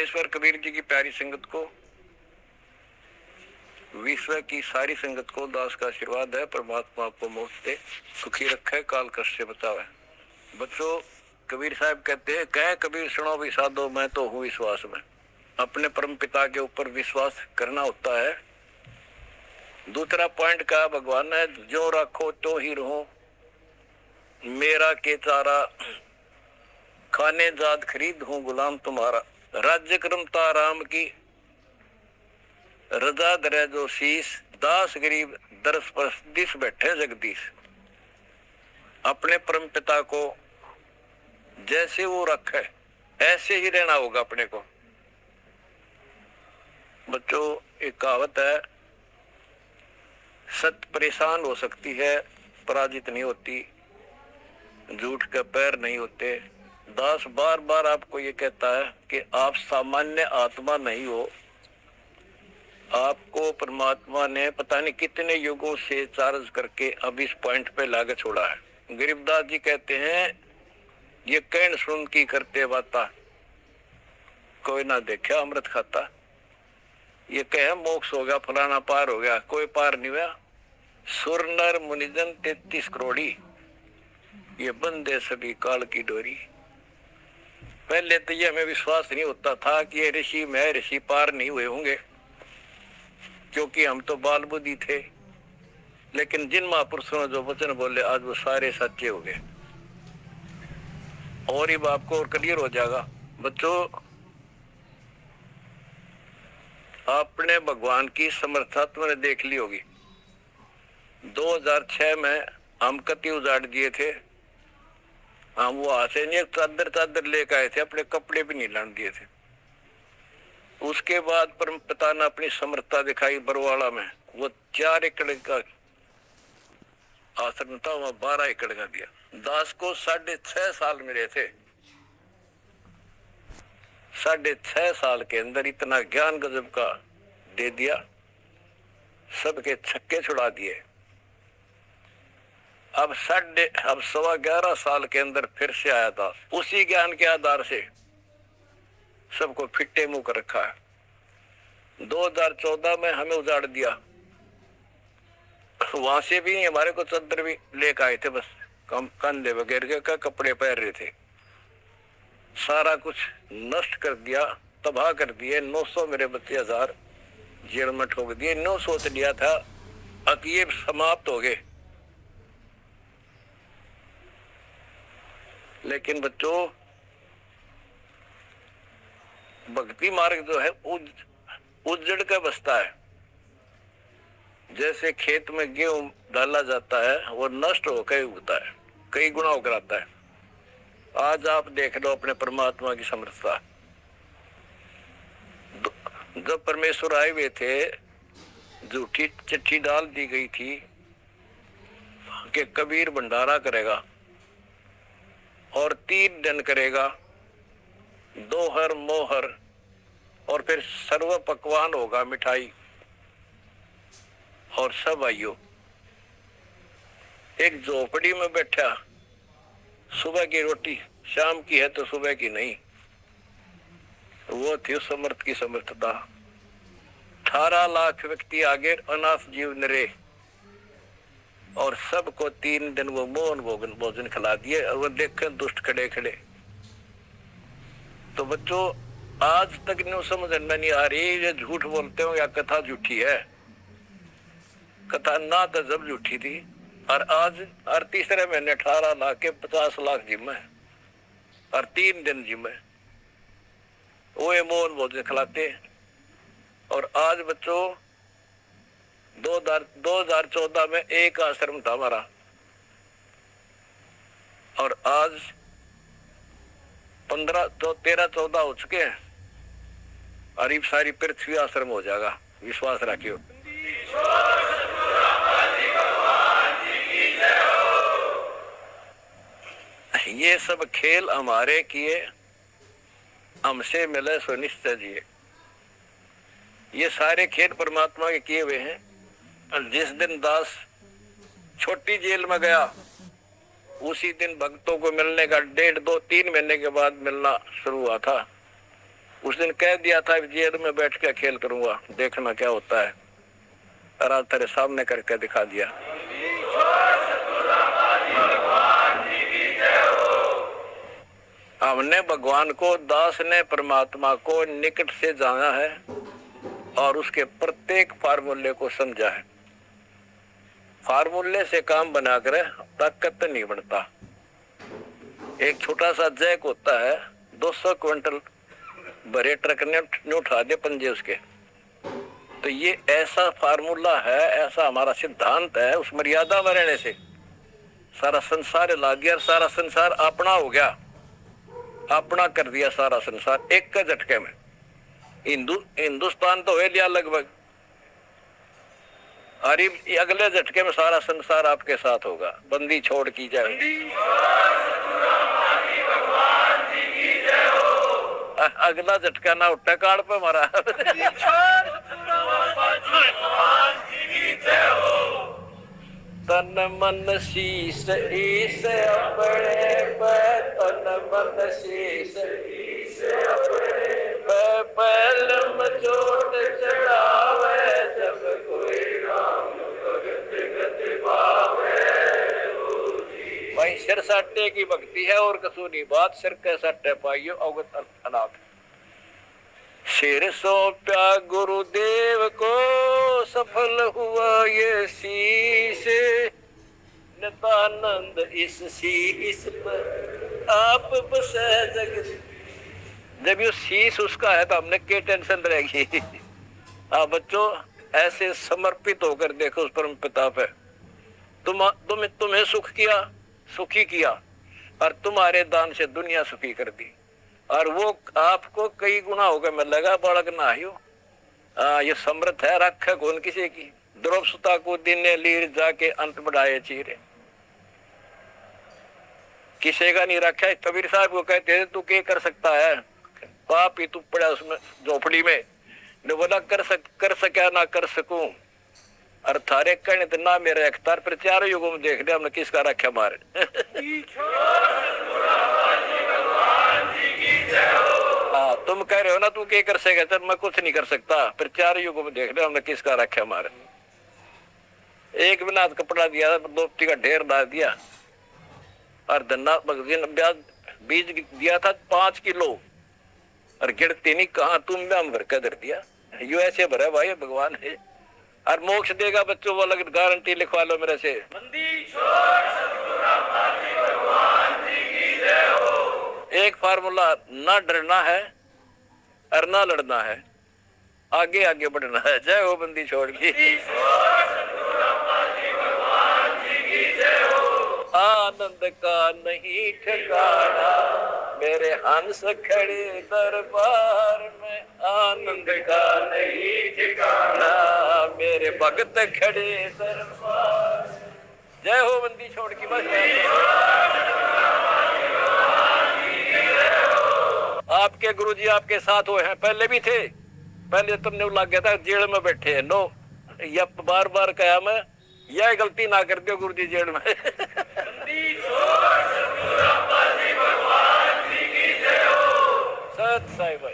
परमेश्वर कबीर जी की प्यारी संगत को, विश्व की सारी संगत को दास का आशीर्वाद है। परमात्मा आपको मोक्ष दे, सुखी रखे, काल कष्ट से बचावे। बच्चों, कबीर साहब कहते हैं, कह कबीर सुनो भी साधो, मैं तो हूँ विश्वास में। अपने परम पिता के ऊपर विश्वास करना होता है। दूसरा पॉइंट का भगवान ने, जो रखो तो ही रहो, मेरा के चारा खाने जात खरीद हूँ गुलाम तुम्हारा। राज्य क्रमता राम की रजा धरे जो शीश, दास गरीब दरस पर दिस बैठे जगदीश। अपने परम पिता को जैसे वो रखे ऐसे ही रहना होगा अपने को। बच्चों, एक कहावत है, सत्य परेशान हो सकती है, पराजित नहीं होती, झूठ के पैर नहीं होते। दास बार बार आपको ये कहता है कि आप सामान्य आत्मा नहीं हो। आपको परमात्मा ने पता नहीं कितने युगों से चार्ज करके अब इस पॉइंट पे लाके छोड़ा है। गरीबदास जी कहते हैं, ये कहन सुन की करते बाता, कोई ना देखा अमृत खाता। ये कहे मोक्ष हो गया, फलाना पार हो गया, कोई पार नहीं हुआ। सुर नर मुनिजन 33 करोड़ी, ये बंदे सभी काल की डोरी। पहले तो ये हमें विश्वास नहीं होता था कि ये ऋषि में ऋषि पार नहीं हुए होंगे, क्योंकि हम तो बाल बुद्धि थे। लेकिन जिन महापुरुषों ने जो वचन बोले, आज वो सारे सच्चे हो गए। और ये आपको और क्लियर हो जाएगा। बच्चों, आपने भगवान की समर्था तुमने देख ली होगी। 2006 में हम कति उजाड़ दिए थे। हम वो आसे नहीं चादर लेकर आए थे, अपने कपड़े भी नहीं लाने दिए थे। उसके बाद परम पिता ने अपनी समर्थता दिखाई बरवाड़ा में। वो 4 एकड़ का आश्रम था, वहां 12 एकड़ का दिया। दास को 6.5 साल मिले थे। 6.5 साल के अंदर इतना ज्ञान गजब का दे दिया, सबके छक्के छुड़ा दिए। अब 11.25 साल के अंदर फिर से आया था, उसी ज्ञान के आधार से सबको फिट्टे मुंह कर रखा है। 2014 में हमें उजाड़ दिया, वहां से भी हमारे को चद्दर भी लेकर आए थे, बस कंधे वगैरह का कपड़े पहन रहे थे। सारा कुछ नष्ट कर दिया, तबाह कर दिए। 900 मेरे बच्चे 1000 जेल में ठोक दिए। 9 सोच लिया था अब ये समाप्त हो गए। लेकिन बच्चों, भक्ति मार्ग जो है उजड़ के बसता है। जैसे खेत में गेहूं डाला जाता है, वो नष्ट होकर उगता है, कई गुना होकर आता है। आज आप देख लो अपने परमात्मा की समर्थता। जब परमेश्वर आए हुए थे, झूठी चिट्ठी डाल दी गई थी कि कबीर भंडारा करेगा और 3 दिन करेगा, दोहर मोहर, और फिर सर्व पकवान होगा, मिठाई और सब आइयो। एक झोपड़ी में बैठा, सुबह की रोटी शाम की है तो सुबह की नहीं। वो थी उस समर्थ की समर्थता। 18 लाख व्यक्ति आगे, अनाथ जीव नरे, और सबको 3 दिन वो मोहन भोजन खिला दिए। और वो देखे दुष्ट खड़े खड़े। तो बच्चों, आज तक न्यू समझ में नहीं आ रही ये झूठ बोलते हो या कथा झूठी है। कथा ना तो जब झूठी थी, और आज हर तीसरे महीने 18 लाख के 50 लाख जिम्मे, और 3 दिन जिम्मे वो ये मोहन भोजन खिलाते। और आज बच्चों, 2014 में एक आश्रम था हमारा, और आज 13-14 हो चुके हैं, और ये सारी पृथ्वी आश्रम हो जाएगा। विश्वास रखियो। ये सब खेल हमारे किए, हमसे मिले सो निश्चय जिए। ये सारे खेल परमात्मा के किए हुए हैं। और जिस दिन दास छोटी जेल में गया, उसी दिन भक्तों को मिलने का 1.5, 2, 3 महीने के बाद मिलना शुरू हुआ था। उस दिन कह दिया था जेल में बैठ के खेल करूंगा, देखना क्या होता है, और आज तेरे सामने करके दिखा दिया। हमने भगवान को, दास ने परमात्मा को निकट से जाना है और उसके प्रत्येक फार्मूले को समझा है। फार्मूले से काम बनाकर ताकत नहीं बनता। एक छोटा सा जैक होता है, 200 क्विंटल भरे ट्रक ने उठा दे पंजे उसके। तो ये ऐसा फार्मूला है, ऐसा हमारा सिद्धांत है। उस मर्यादा में रहने से सारा संसार ला गया, सारा संसार अपना हो गया, अपना कर दिया सारा संसार एक का झटके में। हिंदुस्तान तो हो लिया लगभग, और अगले झटके में सारा संसार आपके साथ होगा। बंदी छोड़ की जाए, अगला झटका ना उठा काल पे हमारा। तन मन शीस ईस अपने पे, तन मन शीस ईस अपने पे, पहलम चोट चढ़ावे जब कोई राम भगत गति पावे। भाई सिर साटे की भक्ति है और कसूनी बात, सिर के साटे पाइयो अवगत अनाथ। सिर सौंप्या गुरुदेव को, सफल हुआ ये शीश, नितानंद इस शीश पर आप बसे जगत। जब ये शीश उसका है तो हमने क्या टेंशन रहेगी। हाँ बच्चों, ऐसे समर्पित होकर देखो उस परम पिता पे। तुम्हें सुख किया, सुखी किया, और तुम्हारे दान से दुनिया सुखी कर दी, और वो आपको कई गुना होकर मिलेगा। बालक ना ही हो, ये समृद्ध है, रखे कौन किसी की। द्रौपदा को दिन लीर जाके अंत बढ़ाए चीरे, किसी का नहीं रखा। कबीर साहब को कहते थे तू क्या कर सकता है, पाप ही तू पड़ा उसमें झोपड़ी में। ने बोला कर सका ना कर सकूं, और थारे कहने ना मेरे अख्तार पर चारों युगों में देख लिया हमने किसका रखा मारे। हाँ तुम कह रहे हो ना तू क्या कर सकेगा, चल मैं कुछ नहीं कर सकता, फिर चारों युगों में देख लिया हमने किसका रखा मारे। एक बिना कपड़ा दिया, दोपती का ढेर डाल दिया, और धन्ना बीज दिया था 5 किलो, और गिरती नहीं कहा तुम भी हम भर कर धर दिया। यू ऐसे भरा भाई भगवान है, और मोक्ष देगा बच्चों वो अलग गारंटी लिखवा लो मेरे से। एक फार्मूला, ना डरना है और ना लड़ना है, आगे आगे बढ़ना है। जय हो बंदी छोड़ की। आनंद का नहीं ठिकाना, मेरे हंस खड़े दरबार में, आनंद का नहीं ठिकाना, मेरे भगत खड़े दरबार। जय हो बंदी छोड़ की। बस आपके गुरुजी आपके साथ हुए हैं, पहले भी थे। पहले तुमने लग गया था जेल में बैठे हैं। नो, या बार बार कहा मैं, यह गलती ना कर दो गुरुजी जेल में। सत साहिब।